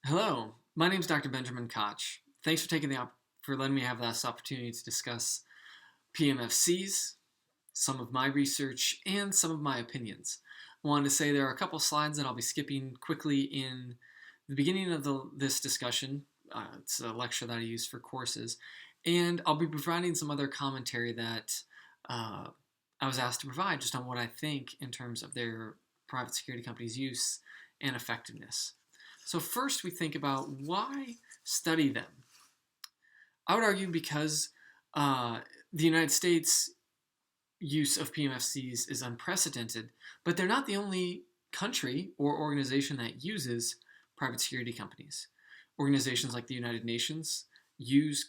Hello, my name is Dr. Benjamin Koch. Thanks for for letting me have this opportunity to discuss PMFCs, some of my research, and some of my opinions. I wanted to say there are a couple slides that I'll be skipping quickly in the beginning of this discussion. It's a lecture that I use for courses, and I'll be providing some other commentary that I was asked to provide just on what I think in terms of their private security companies' use and effectiveness. So first we think about why study them. I would argue because the United States use of PMFCs is unprecedented, but they're not the only country or organization that uses private security companies. Organizations like the United Nations use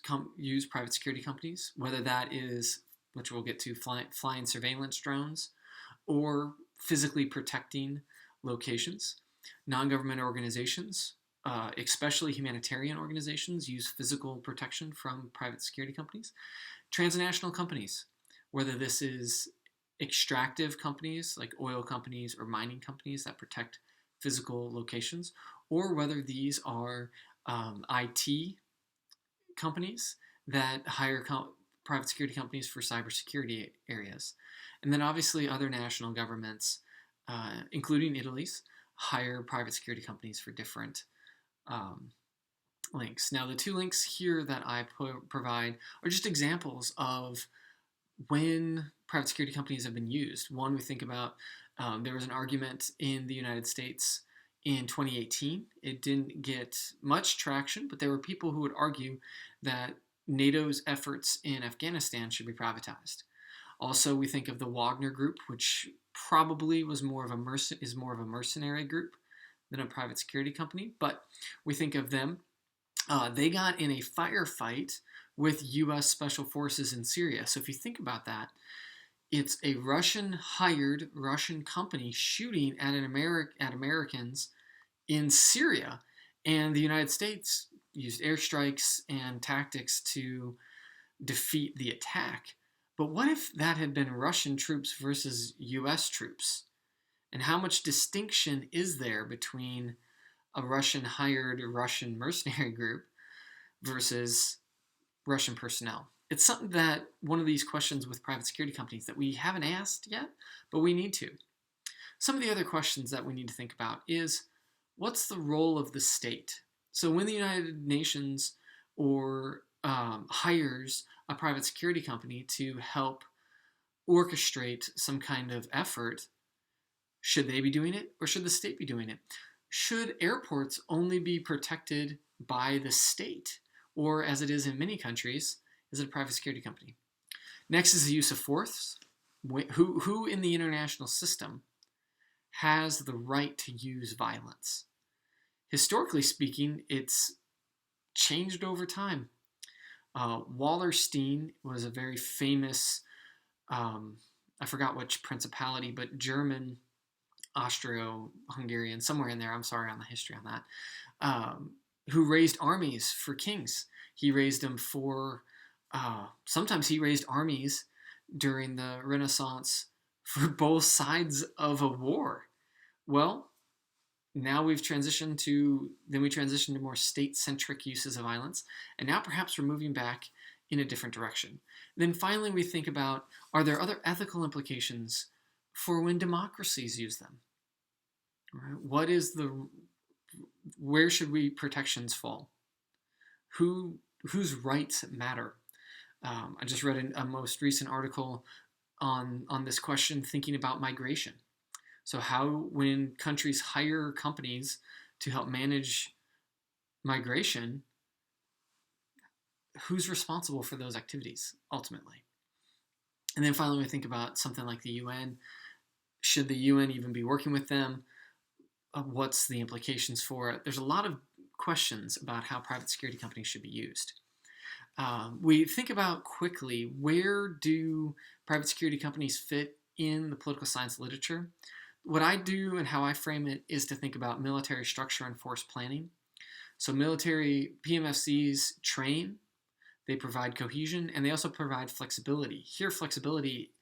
private security companies, whether that is, which we'll get to, flying surveillance drones or physically protecting locations. Non-government organizations, especially humanitarian organizations, use physical protection from private security companies. Transnational companies, whether this is extractive companies like oil companies or mining companies that protect physical locations, or whether these are IT companies that hire private security companies for cybersecurity areas. And then obviously other national governments, including Italy's, hire private security companies for different links. Now, the two links here that I provide are just examples of when private security companies have been used. One, we think about there was an argument in the United States in 2018. It didn't get much traction, but there were people who would argue that NATO's efforts in Afghanistan should be privatized. Also, we think of the Wagner Group, which probably was more of a mercenary group than a private security company, but we think of them. They got in a firefight with U.S. Special Forces in Syria. So if you think about that, it's a Russian-hired Russian company shooting at Americans in Syria, and the United States used airstrikes and tactics to defeat the attack. But what if that had been Russian troops versus U.S. troops? And how much distinction is there between a Russian-hired Russian mercenary group versus Russian personnel? It's something that one of these questions with private security companies that we haven't asked yet, but we need to. Some of the other questions that we need to think about is, what's the role of the state? So when the United Nations or hires a private security company to help orchestrate some kind of effort, should they be doing it or should the state be doing it? Should airports only be protected by the state, or as it is in many countries, is it a private security company? Next is the use of force. Who in the international system has the right to use violence? Historically speaking, it's changed over time. Wallerstein was a very famous, I forgot which principality, but German, Austro-Hungarian, somewhere in there, I'm sorry on the history on that, who raised armies for kings. He raised them for, sometimes he raised armies during the Renaissance for both sides of a war. Well, now we transitioned to more state-centric uses of violence, and now perhaps we're moving back in a different direction. Then finally we think about, are there other ethical implications for when democracies use them? Right? Where should protections fall? Whose rights matter? I just read a most recent article on this question, thinking about migration. So when countries hire companies to help manage migration, who's responsible for those activities ultimately? And then finally, we think about something like the UN. Should the UN even be working with them? What's the implications for it? There's a lot of questions about how private security companies should be used. We think about quickly, where do private security companies fit in the political science literature? What I do and how I frame it is to think about military structure and force planning. So military PMFCs train, they provide cohesion, and they also provide flexibility. Here, flexibility,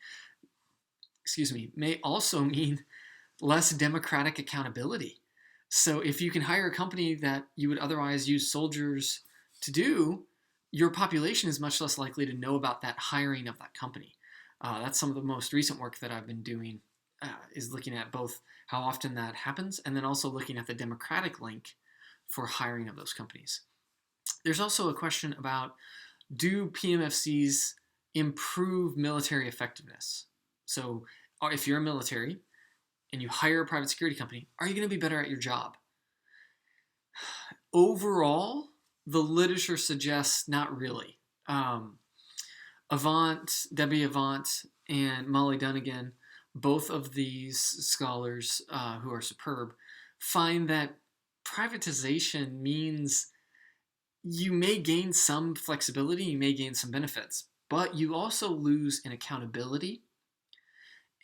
may also mean less democratic accountability. So if you can hire a company that you would otherwise use soldiers to do, your population is much less likely to know about that hiring of that company. That's some of the most recent work that I've been doing, is looking at both how often that happens and then also looking at the democratic link for hiring of those companies. There's also a question about, do PMFCs improve military effectiveness? So if you're a military and you hire a private security company, are you going to be better at your job? Overall, the literature suggests not really. Debbie Avant, and Molly Dunnigan, both of these scholars who are superb, find that privatization means you may gain some flexibility, you may gain some benefits, but you also lose in accountability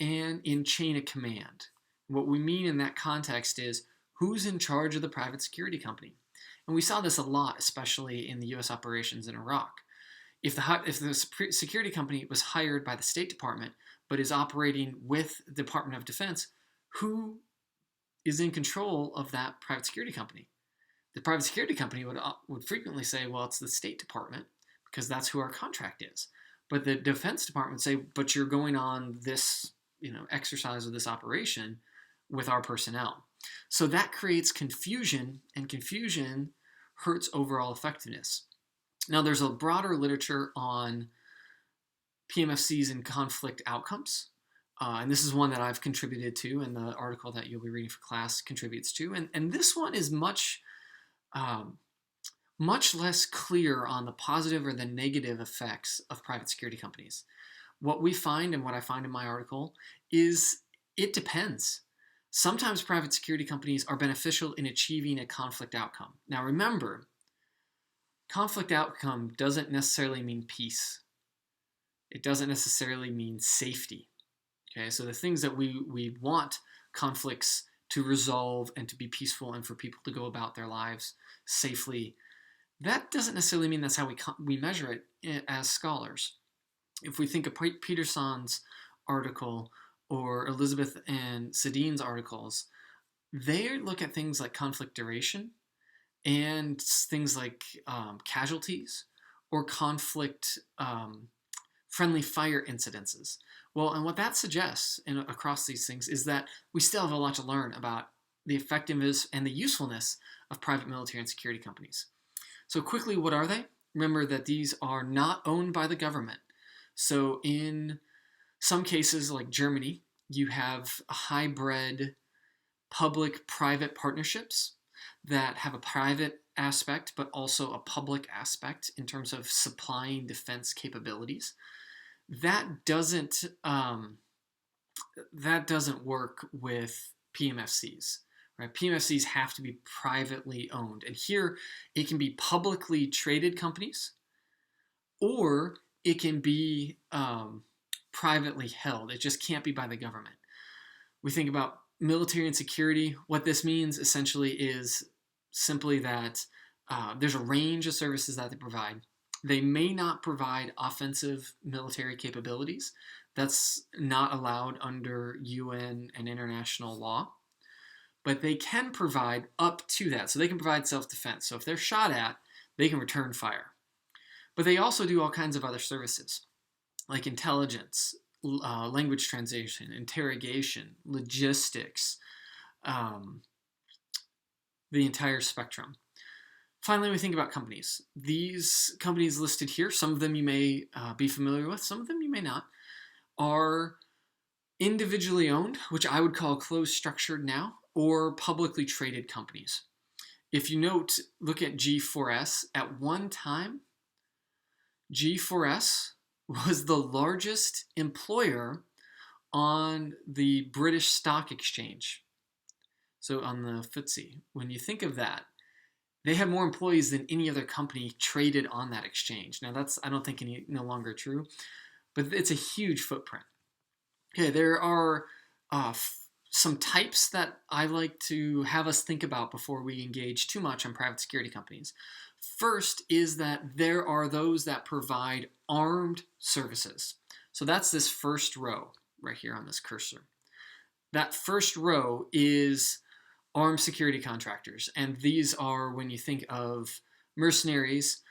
and in chain of command. What we mean in that context is, who's in charge of the private security company? And we saw this a lot, especially in the U.S. operations in Iraq. If the security company was hired by the State Department but is operating with the Department of Defense, who is in control of that private security company? The private security company would frequently say, well, it's the State Department because that's who our contract is. But the Defense Department would say, but you're going on this exercise of this operation with our personnel. So that creates confusion, and confusion hurts overall effectiveness. Now, there's a broader literature on PMFCs and conflict outcomes. And this is one that I've contributed to, and the article that you'll be reading for class contributes to. And this one is much less clear on the positive or the negative effects of private security companies. What we find, and what I find in my article, is it depends. Sometimes private security companies are beneficial in achieving a conflict outcome. Now remember, conflict outcome doesn't necessarily mean peace. It doesn't necessarily mean safety. Okay, so the things that we want conflicts to resolve and to be peaceful and for people to go about their lives safely, that doesn't necessarily mean that's how we measure it as scholars. If we think of Peterson's article or Elizabeth and Sadine's articles, they look at things like conflict duration and things like casualties or conflict friendly fire incidences. Well, and what that suggests across these things is that we still have a lot to learn about the effectiveness and the usefulness of private military and security companies. So quickly, what are they? Remember that these are not owned by the government. So in some cases, like Germany, you have hybrid public-private partnerships that have a private aspect, but also a public aspect in terms of supplying defense capabilities. That doesn't work with PMFCs. Right? PMFCs have to be privately owned. And here it can be publicly traded companies, or it can be privately held. It just can't be by the government. We think about military and security. What this means essentially is simply that there's a range of services that they provide. They may not provide offensive military capabilities. That's not allowed under UN and international law. But they can provide up to that. So they can provide self-defense. So if they're shot at, they can return fire. But they also do all kinds of other services, like intelligence, language translation, interrogation, logistics, the entire spectrum. Finally, we think about companies. These companies listed here, some of them you may be familiar with, some of them you may not, are individually owned, which I would call closed structured now, or publicly traded companies. If you look at G4S, at one time, G4S was the largest employer on the British Stock Exchange. So on the FTSE. When you think of that, they had more employees than any other company traded on that exchange. Now that's, I don't think, no longer true, but it's a huge footprint. Okay, there are some types that I like to have us think about before we engage too much on private security companies. First is that there are those that provide armed services. So that's this first row right here on this cursor. That first row is armed security contractors. And these are when you think of mercenaries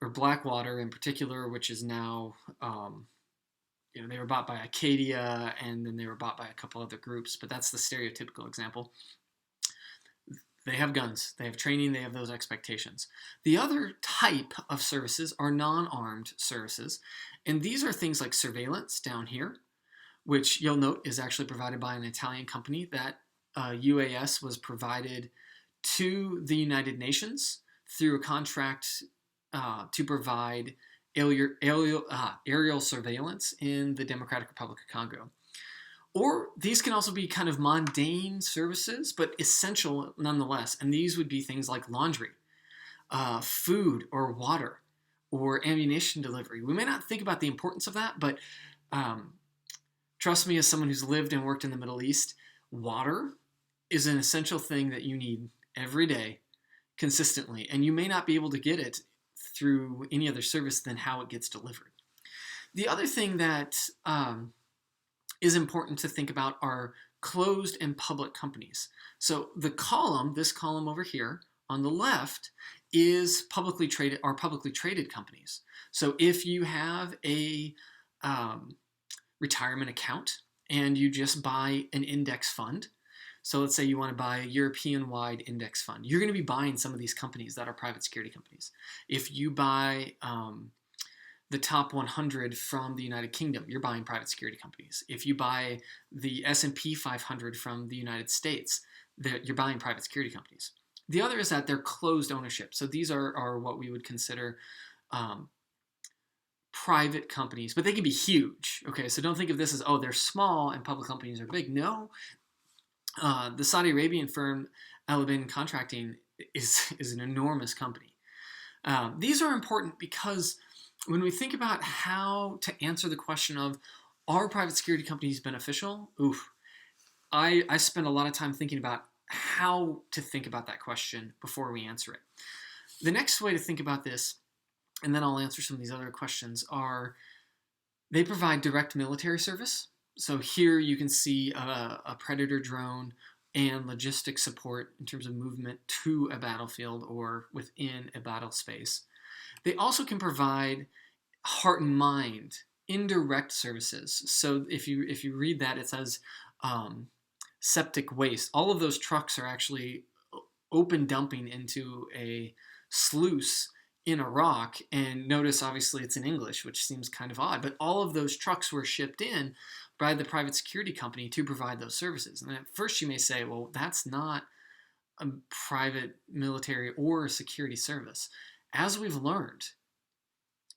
or Blackwater in particular, which is now, they were bought by Acadia and then they were bought by a couple other groups, but that's the stereotypical example. They have guns, they have training, they have those expectations. The other type of services are non-armed services, and these are things like surveillance down here, which you'll note is actually provided by an Italian company. That UAS was provided to the United Nations through a contract to provide aerial surveillance in the Democratic Republic of Congo. Or these can also be kind of mundane services, but essential nonetheless. And these would be things like laundry, food or water, or ammunition delivery. We may not think about the importance of that, but trust me, as someone who's lived and worked in the Middle East, water is an essential thing that you need every day, consistently. And you may not be able to get it through any other service than how it gets delivered. The other thing that is important to think about are closed and public companies. So this column over here on the left is publicly traded companies. So if you have a retirement account and you just buy an index fund, so let's say you want to buy a European-wide index fund, you're going to be buying some of these companies that are private security companies. If you buy the top 100 from the United Kingdom, you're buying private security companies. If you buy the S&P 500 from the United States, you're buying private security companies. The other is that they're closed ownership. So these are what we would consider private companies, but they can be huge. Okay, so don't think of this as, they're small and public companies are big. No, the Saudi Arabian firm Al Bin Contracting is an enormous company. These are important because when we think about how to answer the question of, are private security companies beneficial? I spend a lot of time thinking about how to think about that question before we answer it. The next way to think about this, and then I'll answer some of these other questions, are they provide direct military service. So here you can see a Predator drone and logistic support in terms of movement to a battlefield or within a battle space. They also can provide heart and mind, indirect services. So if you read that, it says septic waste. All of those trucks are actually open dumping into a sluice in Iraq. And notice, obviously, it's in English, which seems kind of odd. But all of those trucks were shipped in by the private security company to provide those services. And at first you may say, well, that's not a private military or a security service. As we've learned,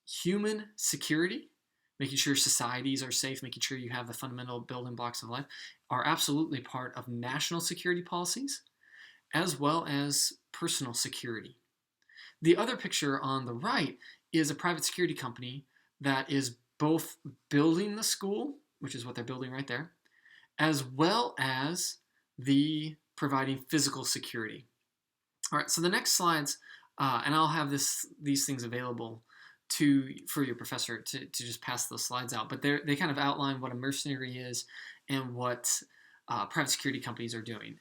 human security, making sure societies are safe, making sure you have the fundamental building blocks of life, are absolutely part of national security policies, as well as personal security. The other picture on the right is a private security company that is both building the school, which is what they're building right there, as well as the providing physical security. All right, so the next slides, and I'll have these things available for your professor to just pass those slides out, but they kind of outline what a mercenary is and what private security companies are doing.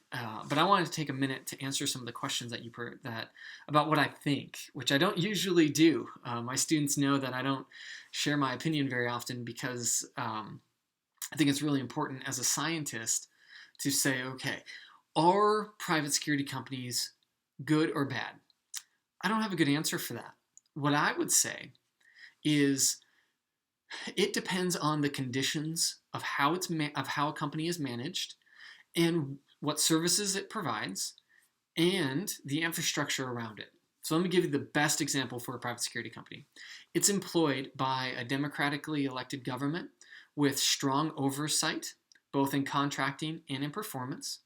But I wanted to take a minute to answer some of the questions that about what I think, which I don't usually do. My students know that I don't share my opinion very often because I think it's really important as a scientist to say, okay, are private security companies good or bad? I don't have a good answer for that. What I would say is it depends on the conditions of how a company is managed and what services it provides and the infrastructure around it. So let me give you the best example for a private security company. It's employed by a democratically elected government with strong oversight, both in contracting and in performance.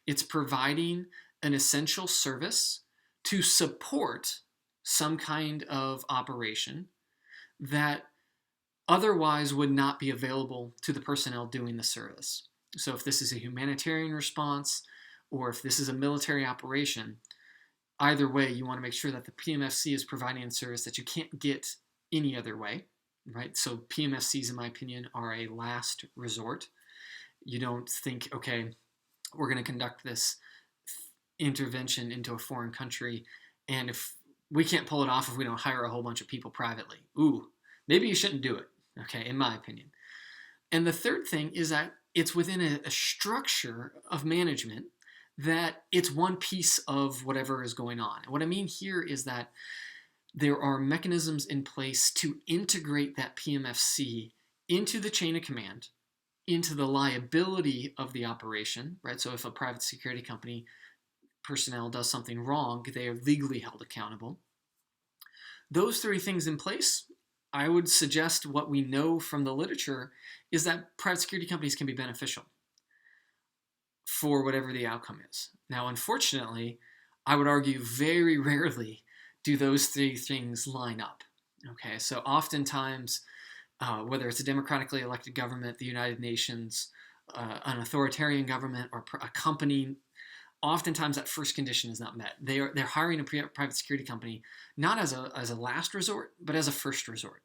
It's providing an essential service to support some kind of operation that otherwise would not be available to the personnel doing the service. So if this is a humanitarian response or if this is a military operation, either way, you want to make sure that the PMFC is providing a service that you can't get any other way, right? So PMFCs, in my opinion, are a last resort. You don't think, okay, we're going to conduct this intervention into a foreign country, and if we can't pull it off if we don't hire a whole bunch of people privately. Ooh, maybe you shouldn't do it, okay, in my opinion. And the third thing is that it's within a structure of management that it's one piece of whatever is going on. And what I mean here is that there are mechanisms in place to integrate that PMFC into the chain of command, into the liability of the operation, right? So if a private security company personnel does something wrong, they are legally held accountable. Those three things in place, I would suggest what we know from the literature is that private security companies can be beneficial for whatever the outcome is. Now, unfortunately, I would argue very rarely do those three things line up. Okay, so oftentimes, whether it's a democratically elected government, the United Nations, an authoritarian government, or a company, oftentimes that first condition is not met. They're hiring a private security company not as a last resort, but as a first resort.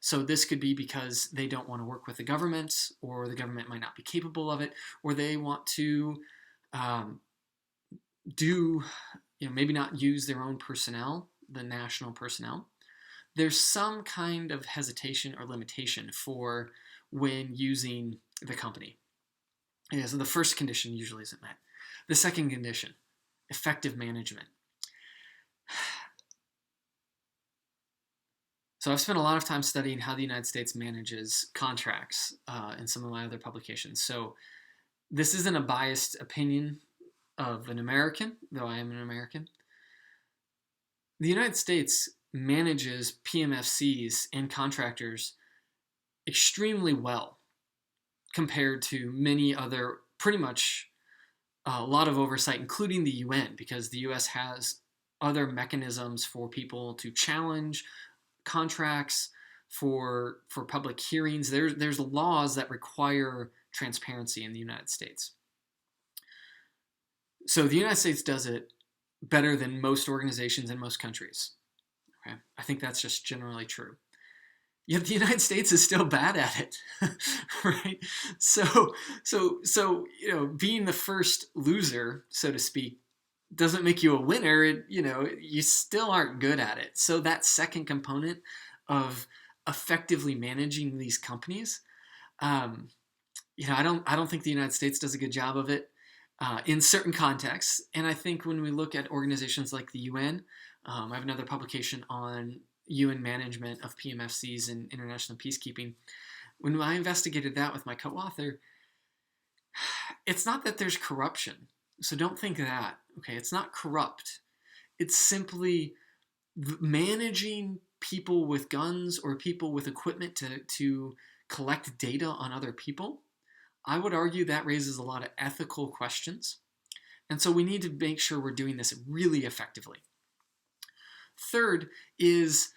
So this could be because they don't want to work with the government, or the government might not be capable of it, or they want to maybe not use their own personnel, the national personnel. There's some kind of hesitation or limitation for when using the company. Yeah, so the first condition usually isn't met. The second condition, effective management. So I've spent a lot of time studying how the United States manages contracts in some of my other publications. So this isn't a biased opinion of an American, though I am an American. The United States manages PMFCs and contractors extremely well compared to many other, pretty much a lot of oversight, including the UN, because the US has other mechanisms for people to challenge contracts, for public hearings. There's laws that require transparency in the United States. So the United States does it better than most organizations in most countries. Okay? I think that's just generally true. Yet the United States is still bad at it, right? So being the first loser, so to speak, doesn't make you a winner. You still aren't good at it. So that second component of effectively managing these companies, I don't think the United States does a good job of it in certain contexts. And I think when we look at organizations like the UN, I have another publication on UN management of PMFCs and international peacekeeping. When I investigated that with my co-author, it's not that there's corruption. So don't think that, okay? It's not corrupt. It's simply managing people with guns or people with equipment to collect data on other people. I would argue that raises a lot of ethical questions. And so we need to make sure we're doing this really effectively. Third is,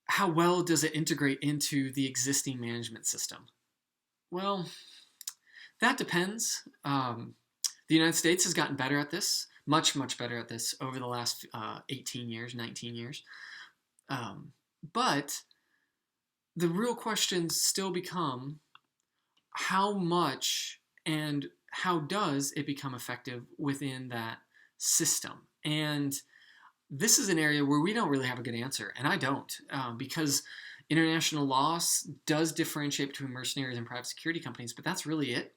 how well does it integrate into the existing management system? Well, that depends. The United States has gotten better at this, much, much better at this over the last 18 years, 19 years. But the real questions still become, how much and how does it become effective within that system? And this is an area where we don't really have a good answer, and I don't, because international law does differentiate between mercenaries and private security companies, but that's really it.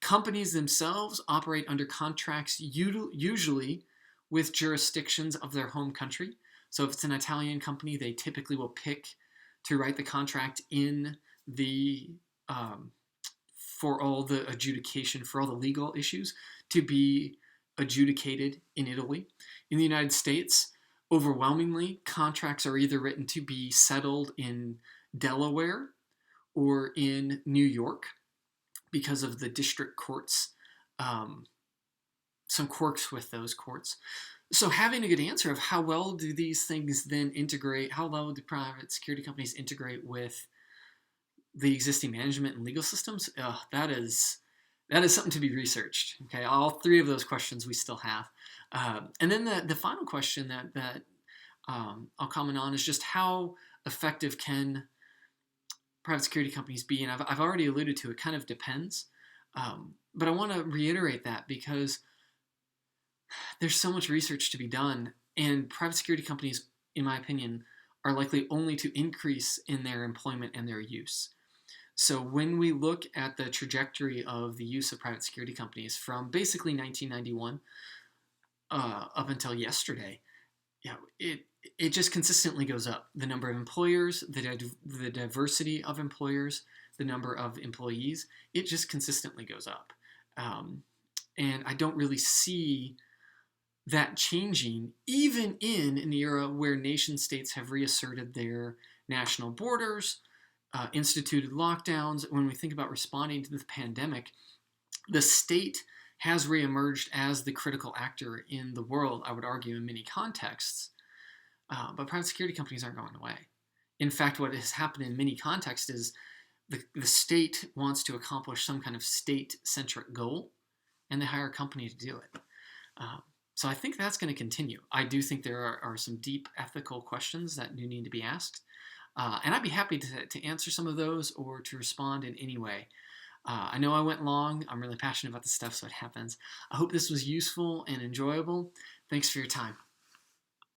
Companies themselves operate under contracts usually with jurisdictions of their home country. So if it's an Italian company, they typically will pick to write the contract in the for all the adjudication, for all the legal issues to be adjudicated in Italy. In the United States, overwhelmingly, contracts are either written to be settled in Delaware or in New York because of the district courts, some quirks with those courts. So having a good answer of how well do these things then integrate, how well do private security companies integrate with the existing management and legal systems, that is something to be researched. Okay, all three of those questions we still have. And then the final question that I'll comment on is just how effective can private security companies be? And I've already alluded to it, kind of depends. But I want to reiterate that because There's so much research to be done, and private security companies, in my opinion, are likely only to increase in their employment and their use. So when we look at the trajectory of the use of private security companies from basically 1991 up until yesterday, it just consistently goes up. The number of employers, the diversity of employers, the number of employees, it just consistently goes up. And I don't really see that changing, even in an era where nation states have reasserted their national borders, instituted lockdowns. When we think about responding to the pandemic, the state has reemerged as the critical actor in the world, I would argue, in many contexts. But private security companies aren't going away. In fact, what has happened in many contexts is the state wants to accomplish some kind of state-centric goal, and they hire a company to do it. So I think that's going to continue. I do think there are some deep ethical questions that do need to be asked. And I'd be happy to answer some of those or to respond in any way. I know I went long. I'm really passionate about this stuff, so it happens. I hope this was useful and enjoyable. Thanks for your time.